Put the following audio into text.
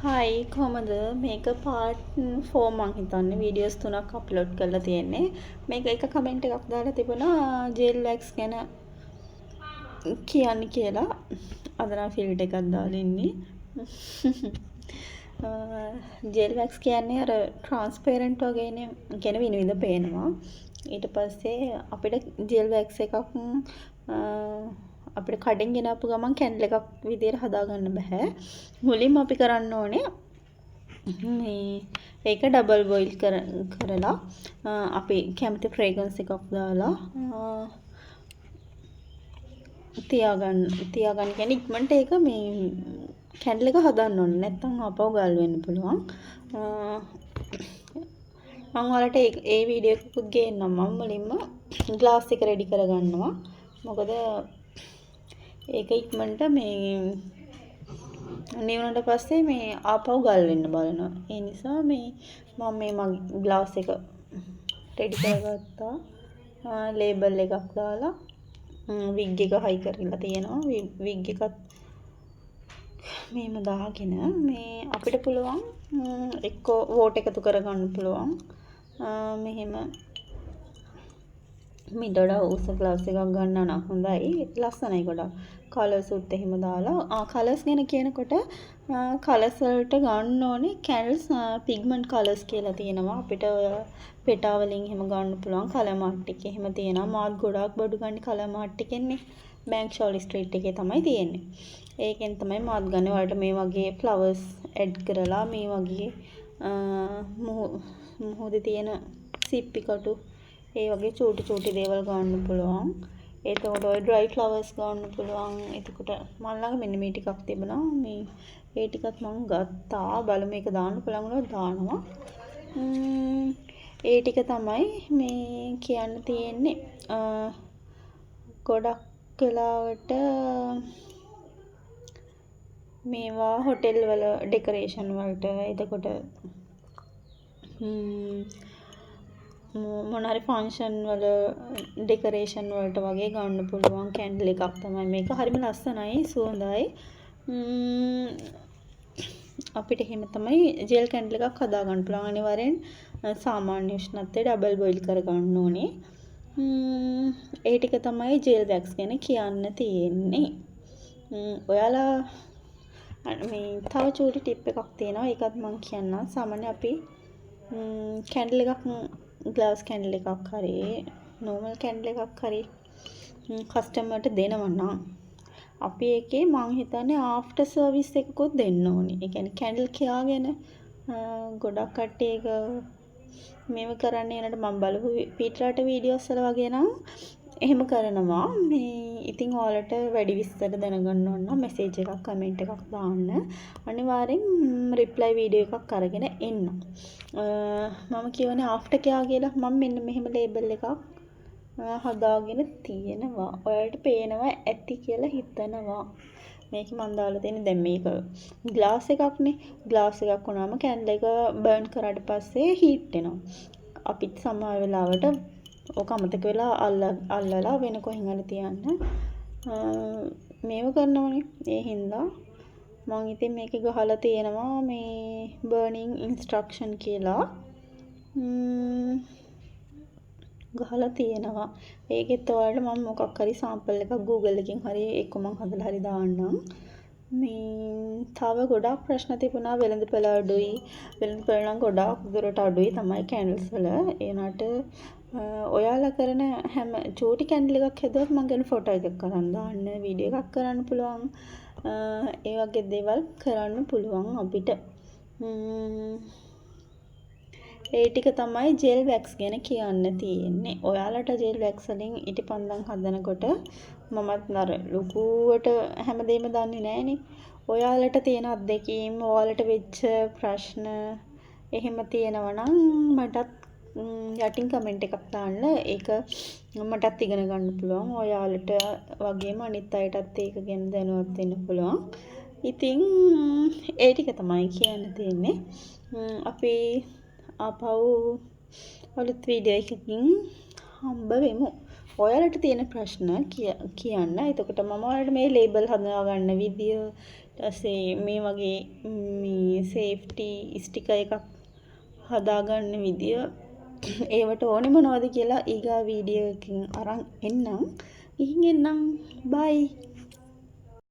හයි කොහමද මේක පාර්ට් 4 මං හිතන්නේ වීඩියෝස් 3ක් අප්ලෝඩ් කරලා තියෙන්නේ. මේක එක කමෙන්ට් එකක් දාලා තිබුණා ජෙල් වැක්ස් ගැන කියන්න කියලා. අද නම් ෆිල්ටර් එකක් දාලා ඉන්නේ. ජෙල් වැක්ස් කියන්නේ අර ට්‍රාන්ස්පරන්ට් වගේනේ. කියන්නේ විනිවිද පේනවා. ඊට පස්සේ අපිට ජෙල් වැක්ස් එකක් අපිට කඩෙන් ගෙනාපු ගමන් කැන්ඩල් එකක් විදියට හදාගන්න බෑ. මුලින්ම අපි කරන්න ඕනේ මේ ඒක ඩබල් බොයිල් කරලා අපි කැමති ෆ්‍රේග්‍රන්ස් එකක් දාලා තියාගන්න කියන්නේ ඉක්මනට ඒක මේ කැන්ඩල් එක හදන්න ඕනේ. නැත්නම් ආපහු ගල් වෙන්න පුළුවන්. මම ඔයාලට ඒ වීඩියෝ එකකුත් ගේන්නම්. මම මුලින්ම ග්ලාස් එක රෙඩි කරගන්නවා. මොකද ඒක ඉක්මනට මේ නිවුනට පස්සේ මේ ආපහු ගල් වෙන්න බලනවා. ඒ නිසා මම මගේ ග්ලාස් එක රෙඩි කරගත්තා. ලේබල් එකක් දාලා විග් එක හයි කරලා තියෙනවා. විග් එකත් මේම දාගෙන මේ අපිට පුළුවන් එක්ක වෝට් එකතු කරගන්න පුළුවන්. මෙහෙම මිඩඩ උස ග්ලාස් එකක් ගන්නවා නම් හොඳයි. ලස්සනයි ගොඩක්. කලර්ස් උත් එහෙම දාලා කලර්ස් ගැන කියනකොට කලර්ස් වලට ගන්න ඕනේ කැන්ඩල්ස් පිග්මන්ට් කලර්ස් කියලා තියෙනවා. අපිට ඔය පෙටා වලින් එහෙම ගන්න පුළුවන් කලර් මාට් එක එහෙම තියෙනවා. මාත් ගොඩක් බඩු ගන්න කලර් මාට් එකෙන්නේ. බැංක් ෂෝල් ස්ට්‍රීට් එකේ තමයි තියෙන්නේ. ඒකෙන් තමයි මාත් ගන්නේ. වලට මේ වගේ ෆ්ලවර්ස් ඇඩ් කරලා මේ වගේ මුහුදේ තියෙන සිප්පි කටු ඒ වගේ චූටි දේවල් ගන්න පුළුවන්. එතකොට ඔය ඩ්‍රයි ෆ්ලවර්ස් ගන්න පුළුවන්. එතකොට මම ළඟ මෙන්න මේ ටිකක් තිබුණා. මේ ඒ ටිකත් මම ගත්තා. බලමු මේක දාන්න පුළුවන් වුණොත් දානවා. ඒ ටික තමයි මේ කියන්න තියෙන්නේ. ගොඩක් වෙලාවට මේවා හොටෙල් වල ඩෙකරේෂන් වලට එතකොට මොන හරි ෆන්ක්ෂන් වල ඩෙකරේෂන් වලට වගේ ගන්න පුළුවන් කැන්ඩල් එකක් තමයි මේක. හරිම ලස්සනයි, සුවඳයි. අපිට එහෙම තමයි ජෙල් කැන්ඩල් එකක් හදා ගන්න පුළුවන්. අනිවාර්යෙන් සාමාන්‍ය උෂ්ණත්වයේ ඩබල් බොයිල් කර ගන්න ඕනේ. ඒ ටික තමයි ජෙල් වැක්ස් ගැන කියන්න තියෙන්නේ. ඔයාලා මේ තව චූටි ටිප් එකක් තියෙනවා. ඒකත් මම කියන්නම්. සාමාන්‍ය අපි කැන්ඩල් එකක් ග්ලාස් කැන්ඩල් එකක් හරි නෝමල් කැන්ඩල් එකක් හරි කස්ටමර්ට දෙනවා නම් අපි ඒකේ මං හිතන්නේ ආෆ්ටර් සර්විස් එකකුත් දෙන්න ඕනේ. ඒ කියන්නේ කැන්ඩල් කියාගෙන ගොඩක් කට්ටිය ඒක මේව කරන්නේ නැට මම බලපු පිටරට වීඩියෝස් වල වගේ නම් එහෙම කරනවා. මේ ඉතින් ඔයාලට වැඩි විස්තර දැනගන්න ඕන නම් මෙසේජ් එකක් කමෙන්ට් එකක් දාන්න. අනිවාර්යෙන් රිප්ලයි වීඩියෝ එකක් අරගෙන එන්න. මම කියවනේ ආෆ්ටර් කෙයා කියලා. මම මෙන්න මෙහෙම ලේබල් එකක් හදාගෙන තියෙනවා. ඔයාලට පේනවා ඇති කියලා හිතනවා. මේක මම දාලා තියෙන්නේ දැන් මේක ග්ලාස් එකක්නේ. ග්ලාස් එකක් වුණාම කැන්ඩල් එක බර්න් කරාට පස්සේ හීට් වෙනවා. අපිත් සමහර වෙලාවට ඕක අමතක වෙලා අල්ලලා වෙන කොහෙන් හරි තියන්න මේව කරනවනේ. ඒ හින්දා මම ඉතින් මේකේ ගහලා තියෙනවා මේ බර්නින් ඉන්ස්ට්‍රක්ෂන් කියලා ගහලා තියෙනවා. ඒකෙත් ඔයාලට මම මොකක් හරි සාම්පල් එකක් Google එකකින් හරි එක්ක මම හදලා හරි දාන්නම්. මේ තව ගොඩක් ප්‍රශ්න තිබුණා. වෙළඳපොළ අඩුයි. වෙළඳපොළ නම් ගොඩක් දුරට අඩුයි තමයි කැන්ඩල්ස් වල. ඒනට ඔයාලා කරන හැම චූටි කැන්ඩල් එකක් හදුවත් මම ගැන ෆොටෝ එකක් අරන් දාන්න, වීඩියෝ එකක් කරන්න පුළුවන්. ඒ වගේ දේවල් කරන්න පුළුවන් අපිට. ඒ ටික තමයි ජෙල් වැක්ස් ගැන කියන්න තියෙන්නේ. ඔයාලට ජෙල් වැක්ස් වලින් ඉටිපන්දම් හදනකොට මමත් නර ලොකුවට හැමදේම දන්නේ නැහනේ. ඔයාලට තියෙන අත්දැකීම්, ඔයාලට වෙච්ච ප්‍රශ්න එහෙම තියෙනවා නම් මටත් යටින් කමෙන්ට් එකක් දාන්න. ඒක මටත් ඉගෙන ගන්න පුළුවන්. ඔයාලට වගේම අනිත් අයටත් ඒක ගැන දැනුවත් වෙන්න පුළුවන්. ඉතින් ඒ ටික තමයි කියන්න තියෙන්නේ. අපි ආපහු අලුත් වීඩියෝ එකකින් හම්බ වෙමු. ඔයාලට තියෙන ප්‍රශ්න කියන්න. එතකොට මම ඔයාලට මේ ලේබල් හදා ගන්න විදිය ඊටසේ මේ වගේ මේ සේෆ්ටි ස්ටිකර් එකක් හදාගන්න විදිය ඒවට ඕනේ මොනවද කියලා ඊගා වීඩියෝ එකකින් අරන් එන්නම්. ගිහින් එන්නම්. බයි.